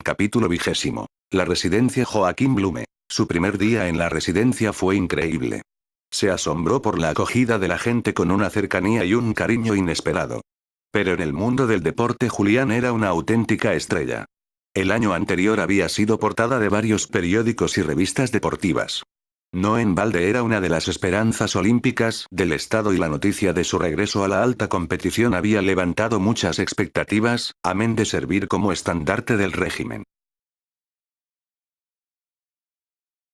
Capítulo 20. La residencia Joaquín Blume. Su primer día en la residencia fue increíble. Se asombró por la acogida de la gente con una cercanía y un cariño inesperado. Pero en el mundo del deporte Julián era una auténtica estrella. El año anterior había sido portada de varios periódicos y revistas deportivas. No en balde era una de las esperanzas olímpicas del estado y la noticia de su regreso a la alta competición había levantado muchas expectativas, amén de servir como estandarte del régimen.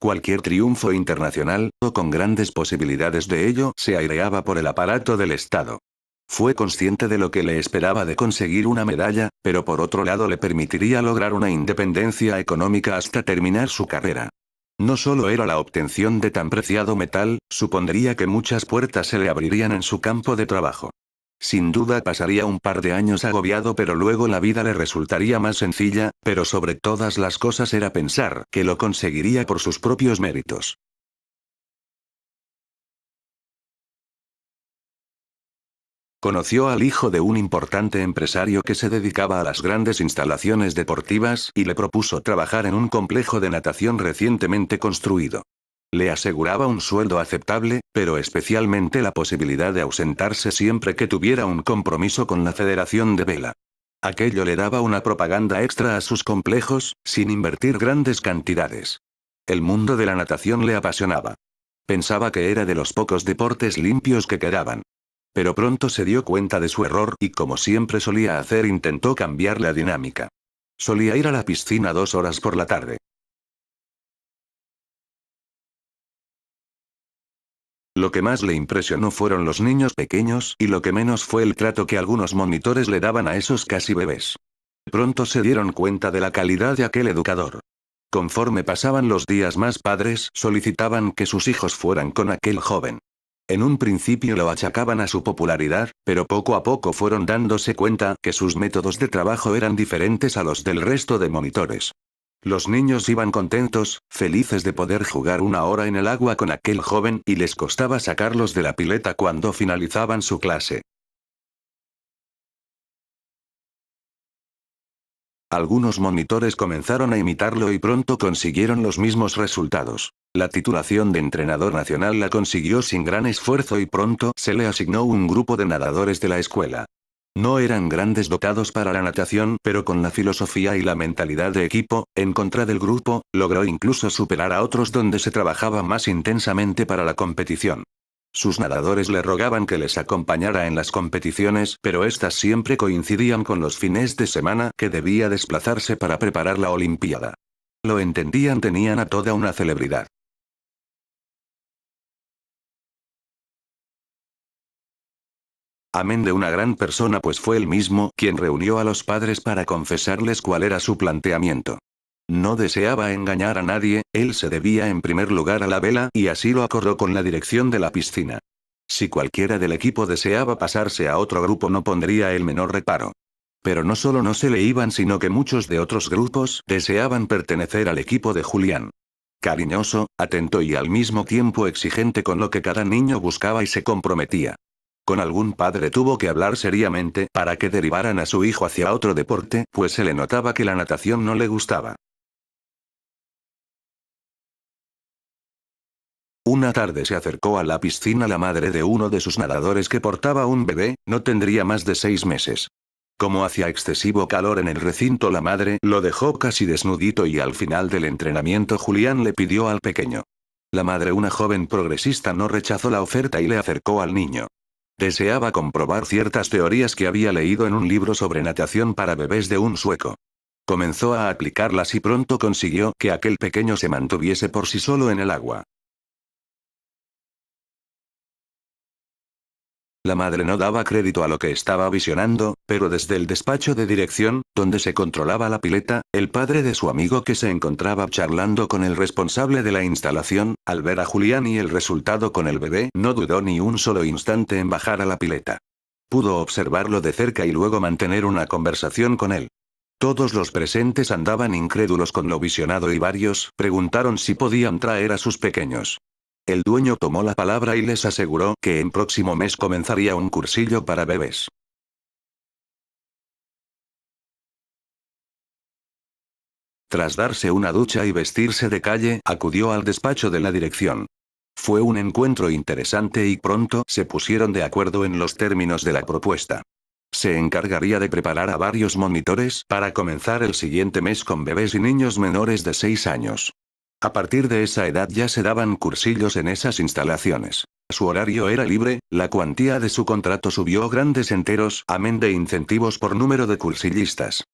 Cualquier triunfo internacional, o con grandes posibilidades de ello, se aireaba por el aparato del Estado. Fue consciente de lo que le esperaba de conseguir una medalla, pero por otro lado le permitiría lograr una independencia económica hasta terminar su carrera. No solo era la obtención de tan preciado metal, supondría que muchas puertas se le abrirían en su campo de trabajo. Sin duda pasaría un par de años agobiado, pero luego la vida le resultaría más sencilla, pero sobre todas las cosas era pensar que lo conseguiría por sus propios méritos. Conoció al hijo de un importante empresario que se dedicaba a las grandes instalaciones deportivas y le propuso trabajar en un complejo de natación recientemente construido. Le aseguraba un sueldo aceptable, pero especialmente la posibilidad de ausentarse siempre que tuviera un compromiso con la Federación de Vela. Aquello le daba una propaganda extra a sus complejos, sin invertir grandes cantidades. El mundo de la natación le apasionaba. Pensaba que era de los pocos deportes limpios que quedaban. Pero pronto se dio cuenta de su error y, como siempre solía hacer, intentó cambiar la dinámica. Solía ir a la piscina 2 horas por la tarde. Lo que más le impresionó fueron los niños pequeños y lo que menos fue el trato que algunos monitores le daban a esos casi bebés. Pronto se dieron cuenta de la calidad de aquel educador. Conforme pasaban los días, más padres solicitaban que sus hijos fueran con aquel joven. En un principio lo achacaban a su popularidad, pero poco a poco fueron dándose cuenta que sus métodos de trabajo eran diferentes a los del resto de monitores. Los niños iban contentos, felices de poder jugar 1 hora en el agua con aquel joven, y les costaba sacarlos de la pileta cuando finalizaban su clase. Algunos monitores comenzaron a imitarlo y pronto consiguieron los mismos resultados. La titulación de entrenador nacional la consiguió sin gran esfuerzo y pronto se le asignó un grupo de nadadores de la escuela. No eran grandes dotados para la natación, pero con la filosofía y la mentalidad de equipo, en contra del grupo, logró incluso superar a otros donde se trabajaba más intensamente para la competición. Sus nadadores le rogaban que les acompañara en las competiciones, pero estas siempre coincidían con los fines de semana que debía desplazarse para preparar la Olimpiada. Lo entendían, tenían a toda una celebridad. Amén de una gran persona, pues fue él mismo quien reunió a los padres para confesarles cuál era su planteamiento. No deseaba engañar a nadie, él se debía en primer lugar a la vela y así lo acordó con la dirección de la piscina. Si cualquiera del equipo deseaba pasarse a otro grupo no pondría el menor reparo. Pero no solo no se le iban, sino que muchos de otros grupos deseaban pertenecer al equipo de Julián. Cariñoso, atento y al mismo tiempo exigente con lo que cada niño buscaba y se comprometía. Con algún padre tuvo que hablar seriamente para que derivaran a su hijo hacia otro deporte, pues se le notaba que la natación no le gustaba. Una tarde se acercó a la piscina la madre de uno de sus nadadores que portaba un bebé, no tendría más de 6 meses. Como hacía excesivo calor en el recinto, la madre lo dejó casi desnudito y al final del entrenamiento Julián le pidió al pequeño. La madre, una joven progresista, no rechazó la oferta y le acercó al niño. Deseaba comprobar ciertas teorías que había leído en un libro sobre natación para bebés de un sueco. Comenzó a aplicarlas y pronto consiguió que aquel pequeño se mantuviese por sí solo en el agua. La madre no daba crédito a lo que estaba visionando, pero desde el despacho de dirección, donde se controlaba la pileta, el padre de su amigo, que se encontraba charlando con el responsable de la instalación, al ver a Julián y el resultado con el bebé, no dudó ni un solo instante en bajar a la pileta. Pudo observarlo de cerca y luego mantener una conversación con él. Todos los presentes andaban incrédulos con lo visionado y varios preguntaron si podían traer a sus pequeños. El dueño tomó la palabra y les aseguró que en próximo mes comenzaría un cursillo para bebés. Tras darse una ducha y vestirse de calle, acudió al despacho de la dirección. Fue un encuentro interesante y pronto se pusieron de acuerdo en los términos de la propuesta. Se encargaría de preparar a varios monitores para comenzar el siguiente mes con bebés y niños menores de 6 años. A partir de esa edad ya se daban cursillos en esas instalaciones. Su horario era libre, la cuantía de su contrato subió grandes enteros, amén de incentivos por número de cursillistas.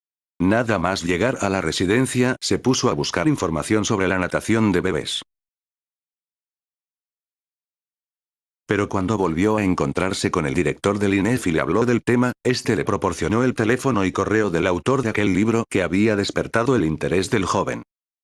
Nada más llegar a la residencia, se puso a buscar información sobre la natación de bebés. Pero cuando volvió a encontrarse con el director del INEF y le habló del tema, este le proporcionó el teléfono y correo del autor de aquel libro que había despertado el interés del joven.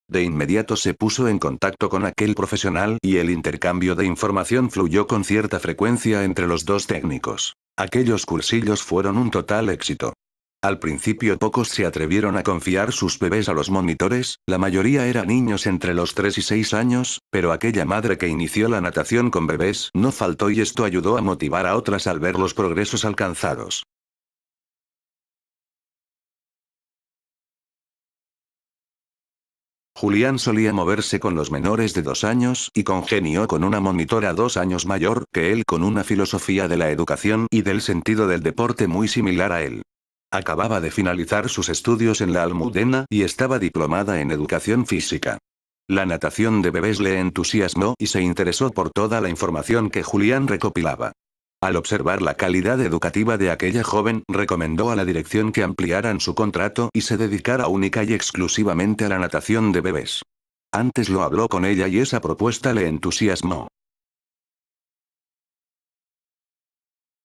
De inmediato se puso en contacto con aquel profesional y el intercambio de información fluyó con cierta frecuencia entre los dos técnicos. Aquellos cursillos fueron un total éxito. Al principio pocos se atrevieron a confiar sus bebés a los monitores, la mayoría eran niños entre los 3 y 6 años, pero aquella madre que inició la natación con bebés no faltó y esto ayudó a motivar a otras al ver los progresos alcanzados. Julián solía moverse con los menores de 2 años y congenió con una monitora 2 años mayor que él con una filosofía de la educación y del sentido del deporte muy similar a él. Acababa de finalizar sus estudios en la Almudena y estaba diplomada en educación física. La natación de bebés le entusiasmó y se interesó por toda la información que Julián recopilaba. Al observar la calidad educativa de aquella joven, recomendó a la dirección que ampliaran su contrato y se dedicara única y exclusivamente a la natación de bebés. Antes lo habló con ella y esa propuesta le entusiasmó.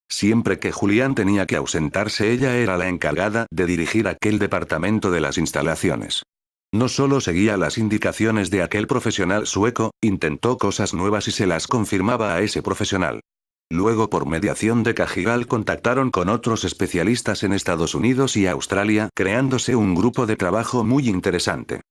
Siempre que Julián tenía que ausentarse, ella era la encargada de dirigir aquel departamento de las instalaciones. No solo seguía las indicaciones de aquel profesional sueco, intentó cosas nuevas y se las confirmaba a ese profesional. Luego por mediación de Cajigal contactaron con otros especialistas en Estados Unidos y Australia, creándose un grupo de trabajo muy interesante.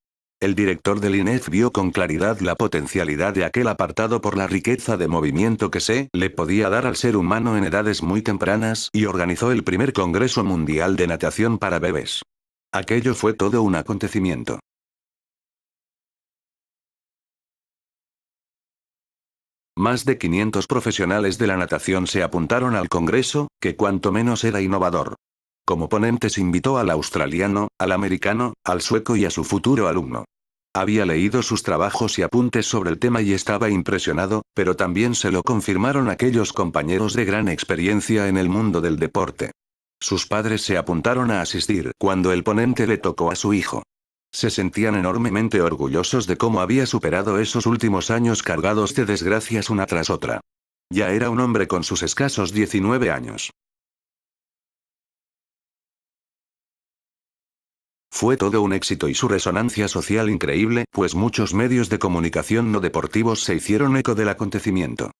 El director del INEF vio con claridad la potencialidad de aquel apartado por la riqueza de movimiento que se le podía dar al ser humano en edades muy tempranas y organizó el primer Congreso Mundial de Natación para Bebés. Aquello fue todo un acontecimiento. Más de 500 profesionales de la natación se apuntaron al congreso, que cuanto menos era innovador. Como ponentes invitó al australiano, al americano, al sueco y a su futuro alumno. Había leído sus trabajos y apuntes sobre el tema y estaba impresionado, pero también se lo confirmaron aquellos compañeros de gran experiencia en el mundo del deporte. Sus padres se apuntaron a asistir cuando el ponente le tocó a su hijo. Se sentían enormemente orgullosos de cómo había superado esos últimos años cargados de desgracias una tras otra. Ya era un hombre con sus escasos 19 años. Fue todo un éxito y su resonancia social increíble, pues muchos medios de comunicación no deportivos se hicieron eco del acontecimiento.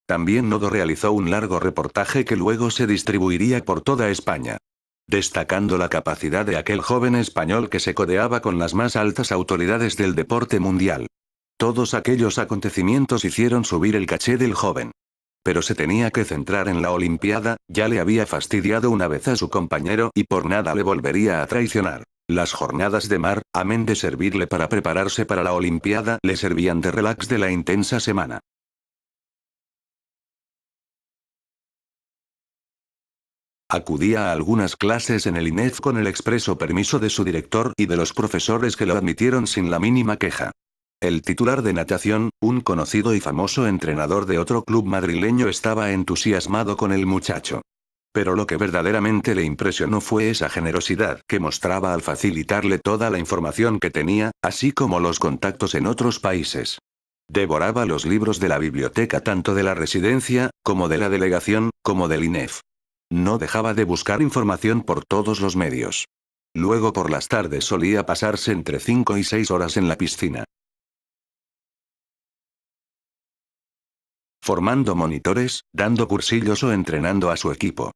También Nodo realizó un largo reportaje que luego se distribuiría por toda España, destacando la capacidad de aquel joven español que se codeaba con las más altas autoridades del deporte mundial. Todos aquellos acontecimientos hicieron subir el caché del joven. Pero se tenía que centrar en la Olimpiada, ya le había fastidiado una vez a su compañero y por nada le volvería a traicionar. Las jornadas de mar, amén de servirle para prepararse para la Olimpiada, le servían de relax de la intensa semana. Acudía a algunas clases en el INEF con el expreso permiso de su director y de los profesores que lo admitieron sin la mínima queja. El titular de natación, un conocido y famoso entrenador de otro club madrileño, estaba entusiasmado con el muchacho. Pero lo que verdaderamente le impresionó fue esa generosidad que mostraba al facilitarle toda la información que tenía, así como los contactos en otros países. Devoraba los libros de la biblioteca tanto de la residencia, como de la delegación, como del INEF. No dejaba de buscar información por todos los medios. Luego por las tardes solía pasarse entre 5 y 6 horas en la piscina, formando monitores, dando cursillos o entrenando a su equipo.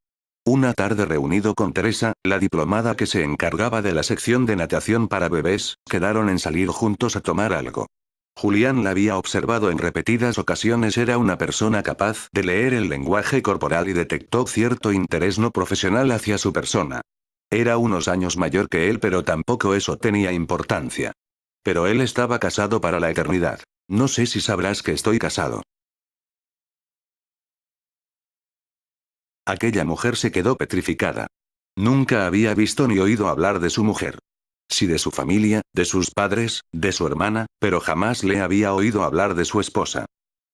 Una tarde reunido con Teresa, la diplomada que se encargaba de la sección de natación para bebés, quedaron en salir juntos a tomar algo. Julián la había observado en repetidas ocasiones, era una persona capaz de leer el lenguaje corporal y detectó cierto interés no profesional hacia su persona. Era unos años mayor que él, pero tampoco eso tenía importancia. Pero él estaba casado para la eternidad. No sé si sabrás que estoy casado. Aquella mujer se quedó petrificada. Nunca había visto ni oído hablar de su mujer. Sí, de su familia, de sus padres, de su hermana, pero jamás le había oído hablar de su esposa.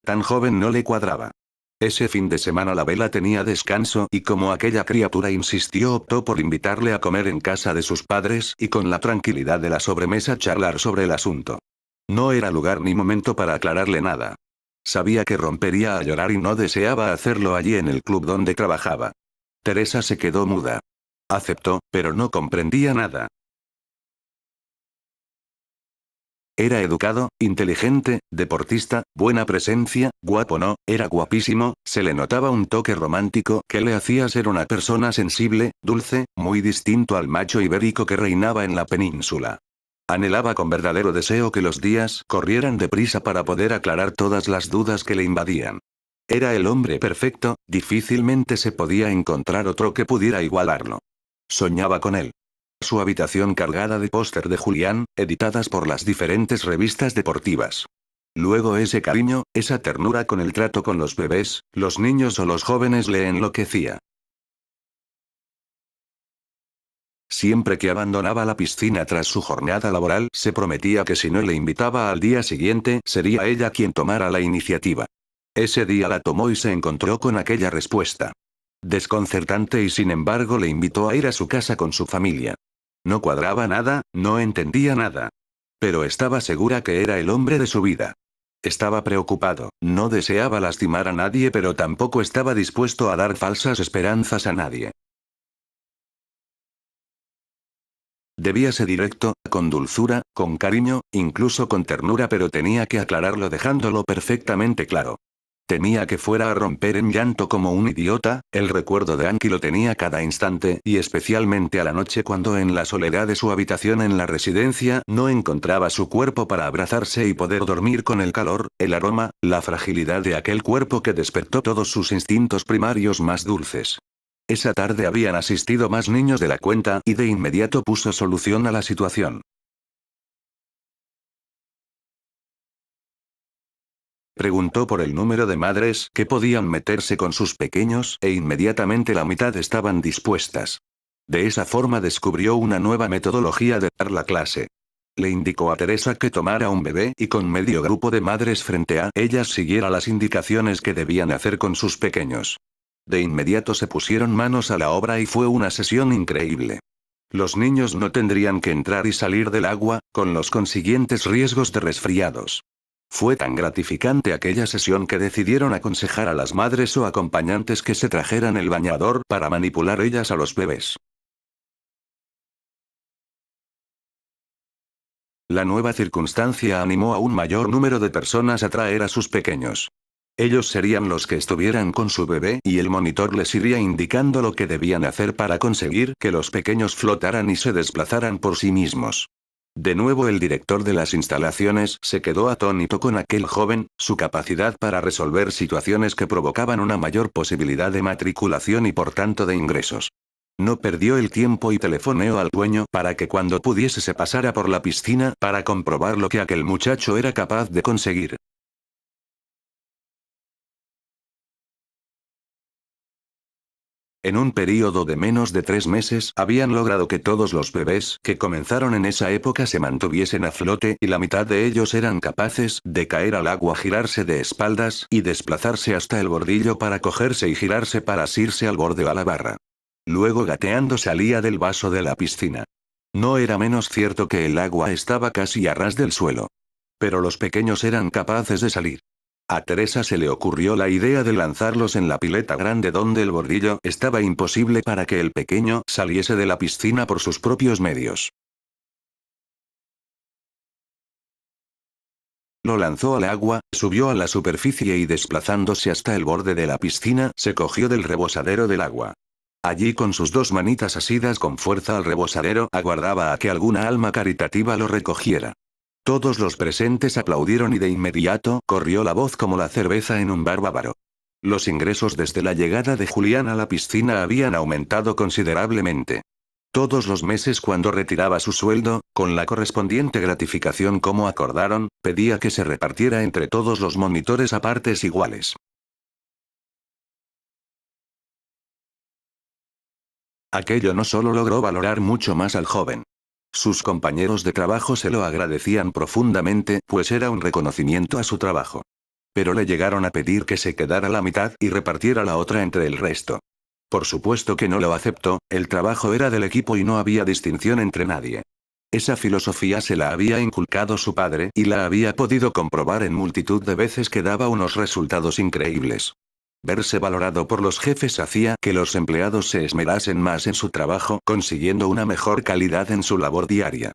Tan joven no le cuadraba. Ese fin de semana la vela tenía descanso y como aquella criatura insistió, optó por invitarle a comer en casa de sus padres y con la tranquilidad de la sobremesa charlar sobre el asunto. No era lugar ni momento para aclararle nada. Sabía que rompería a llorar y no deseaba hacerlo allí en el club donde trabajaba. Teresa se quedó muda. Aceptó, pero no comprendía nada. Era educado, inteligente, deportista, buena presencia, guapo no, era guapísimo, se le notaba un toque romántico que le hacía ser una persona sensible, dulce, muy distinto al macho ibérico que reinaba en la península. Anhelaba con verdadero deseo que los días corrieran deprisa para poder aclarar todas las dudas que le invadían. Era el hombre perfecto, difícilmente se podía encontrar otro que pudiera igualarlo. Soñaba con él. Su habitación cargada de póster de Julián, editadas por las diferentes revistas deportivas. Luego ese cariño, esa ternura con el trato con los bebés, los niños o los jóvenes le enloquecía. Siempre que abandonaba la piscina tras su jornada laboral, se prometía que si no le invitaba al día siguiente, sería ella quien tomara la iniciativa. Ese día la tomó y se encontró con aquella respuesta. Desconcertante y sin embargo le invitó a ir a su casa con su familia. No cuadraba nada, no entendía nada. Pero estaba segura que era el hombre de su vida. Estaba preocupado, no deseaba lastimar a nadie pero tampoco estaba dispuesto a dar falsas esperanzas a nadie. Debía ser directo, con dulzura, con cariño, incluso con ternura, pero tenía que aclararlo dejándolo perfectamente claro. Temía que fuera a romper en llanto como un idiota, el recuerdo de Anki lo tenía cada instante y especialmente a la noche cuando en la soledad de su habitación en la residencia no encontraba su cuerpo para abrazarse y poder dormir con el calor, el aroma, la fragilidad de aquel cuerpo que despertó todos sus instintos primarios más dulces. Esa tarde habían asistido más niños de la cuenta y de inmediato puso solución a la situación. Preguntó por el número de madres que podían meterse con sus pequeños e inmediatamente la mitad estaban dispuestas. De esa forma descubrió una nueva metodología de dar la clase. Le indicó a Teresa que tomara un bebé y con medio grupo de madres frente a ellas siguiera las indicaciones que debían hacer con sus pequeños. De inmediato se pusieron manos a la obra y fue una sesión increíble. Los niños no tendrían que entrar y salir del agua, con los consiguientes riesgos de resfriados. Fue tan gratificante aquella sesión que decidieron aconsejar a las madres o acompañantes que se trajeran el bañador para manipular ellas a los bebés. La nueva circunstancia animó a un mayor número de personas a traer a sus pequeños. Ellos serían los que estuvieran con su bebé y el monitor les iría indicando lo que debían hacer para conseguir que los pequeños flotaran y se desplazaran por sí mismos. De nuevo el director de las instalaciones se quedó atónito con aquel joven, su capacidad para resolver situaciones que provocaban una mayor posibilidad de matriculación y por tanto de ingresos. No perdió el tiempo y telefoneó al dueño para que cuando pudiese se pasara por la piscina para comprobar lo que aquel muchacho era capaz de conseguir. En un período de menos de 3 meses habían logrado que todos los bebés que comenzaron en esa época se mantuviesen a flote y la mitad de ellos eran capaces de caer al agua, girarse de espaldas y desplazarse hasta el bordillo para cogerse y girarse para asirse al borde o a la barra. Luego gateando salía del vaso de la piscina. No era menos cierto que el agua estaba casi a ras del suelo. Pero los pequeños eran capaces de salir. A Teresa se le ocurrió la idea de lanzarlos en la pileta grande donde el bordillo estaba imposible para que el pequeño saliese de la piscina por sus propios medios. Lo lanzó al agua, subió a la superficie y desplazándose hasta el borde de la piscina, se cogió del rebosadero del agua. Allí con sus 2 manitas asidas con fuerza al rebosadero, aguardaba a que alguna alma caritativa lo recogiera. Todos los presentes aplaudieron y de inmediato corrió la voz como la cerveza en un bar bávaro. Los ingresos desde la llegada de Julián a la piscina habían aumentado considerablemente. Todos los meses cuando retiraba su sueldo, con la correspondiente gratificación como acordaron, pedía que se repartiera entre todos los monitores a partes iguales. Aquello no solo logró valorar mucho más al joven. Sus compañeros de trabajo se lo agradecían profundamente, pues era un reconocimiento a su trabajo. Pero le llegaron a pedir que se quedara la mitad y repartiera la otra entre el resto. Por supuesto que no lo aceptó, el trabajo era del equipo y no había distinción entre nadie. Esa filosofía se la había inculcado su padre y la había podido comprobar en multitud de veces que daba unos resultados increíbles. Verse valorado por los jefes hacía que los empleados se esmerasen más en su trabajo, consiguiendo una mejor calidad en su labor diaria.